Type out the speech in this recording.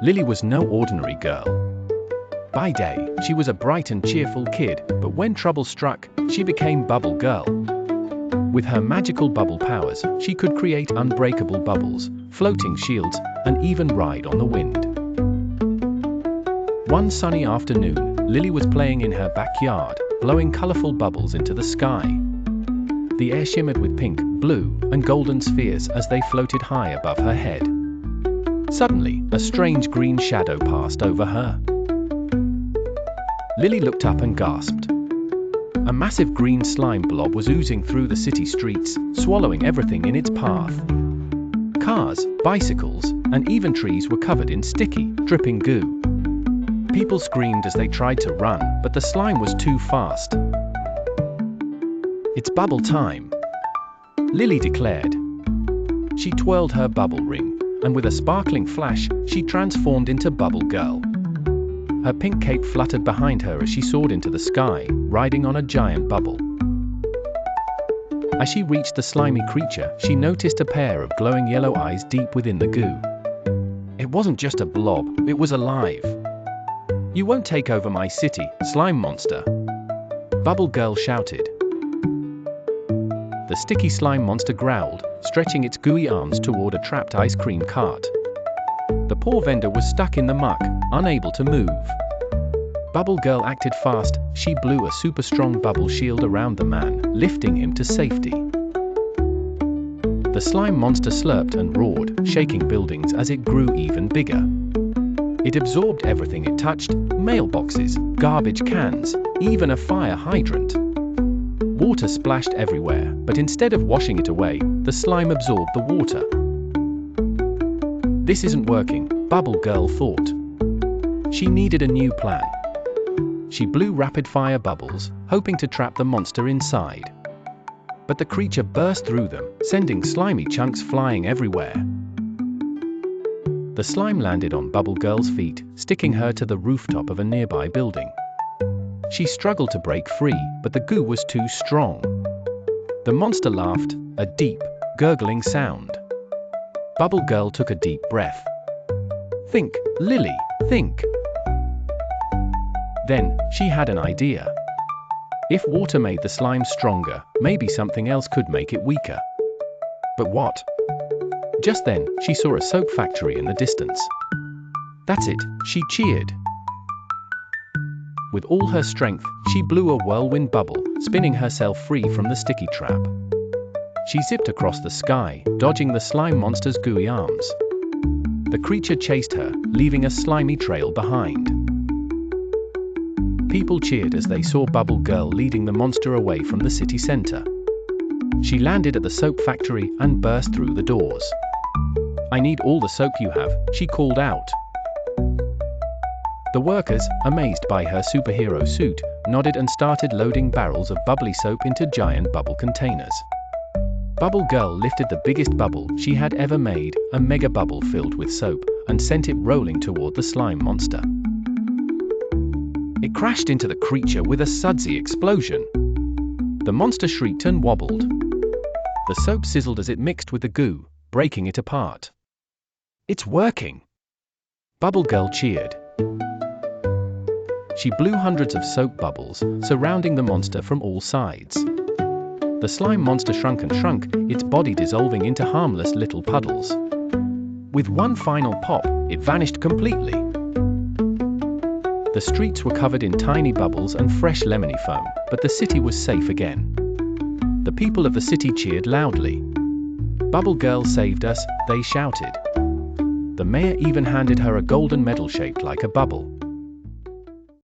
Lily was no ordinary girl. By day, she was a bright and cheerful kid, but when trouble struck, she became Bubble Girl. With her magical bubble powers, she could create unbreakable bubbles, floating shields, and even ride on the wind. One sunny afternoon, Lily was playing in her backyard, blowing colorful bubbles into the sky. The air shimmered with pink, blue, and golden spheres as they floated high above her head. Suddenly, a strange green shadow passed over her. Lily looked up and gasped. A massive green slime blob was oozing through the city streets, swallowing everything in its path. Cars, bicycles, and even trees were covered in sticky, dripping goo. People screamed as they tried to run, but the slime was too fast. "It's bubble time," Lily declared. She twirled her bubble ring, and with a sparkling flash, she transformed into Bubble Girl. Her pink cape fluttered behind her as she soared into the sky, riding on a giant bubble. As she reached the slimy creature, she noticed a pair of glowing yellow eyes deep within the goo. It wasn't just a blob, it was alive. "You won't take over my city, slime monster," Bubble Girl shouted. The sticky slime monster growled, stretching its gooey arms toward a trapped ice cream cart. The poor vendor was stuck in the muck, unable to move. Bubble Girl acted fast. She blew a super strong bubble shield around the man, lifting him to safety. The slime monster slurped and roared, shaking buildings as it grew even bigger. It absorbed everything it touched: mailboxes, garbage cans, even a fire hydrant. Water splashed everywhere, but instead of washing it away, the slime absorbed the water. "This isn't working," Bubble Girl thought. She needed a new plan. She blew rapid-fire bubbles, hoping to trap the monster inside. But the creature burst through them, sending slimy chunks flying everywhere. The slime landed on Bubble Girl's feet, sticking her to the rooftop of a nearby building. She struggled to break free, but the goo was too strong. The monster laughed, a deep, gurgling sound. Bubble Girl took a deep breath. "Think, Lily, think." Then, she had an idea. If water made the slime stronger, maybe something else could make it weaker. But what? Just then, she saw a soap factory in the distance. "That's it," she cheered. With all her strength, she blew a whirlwind bubble, spinning herself free from the sticky trap. She zipped across the sky, dodging the slime monster's gooey arms. The creature chased her, leaving a slimy trail behind. People cheered as they saw Bubble Girl leading the monster away from the city center. She landed at the soap factory and burst through the doors. "I need all the soap you have," she called out. The workers, amazed by her superhero suit, nodded and started loading barrels of bubbly soap into giant bubble containers. Bubble Girl lifted the biggest bubble she had ever made, a mega bubble filled with soap, and sent it rolling toward the slime monster. It crashed into the creature with a sudsy explosion. The monster shrieked and wobbled. The soap sizzled as it mixed with the goo, breaking it apart. "It's working!" Bubble Girl cheered. She blew hundreds of soap bubbles, surrounding the monster from all sides. The slime monster shrunk and shrunk, its body dissolving into harmless little puddles. With one final pop, it vanished completely. The streets were covered in tiny bubbles and fresh lemony foam, but the city was safe again. The people of the city cheered loudly. "Bubble Girl saved us," they shouted. The mayor even handed her a golden medal shaped like a bubble.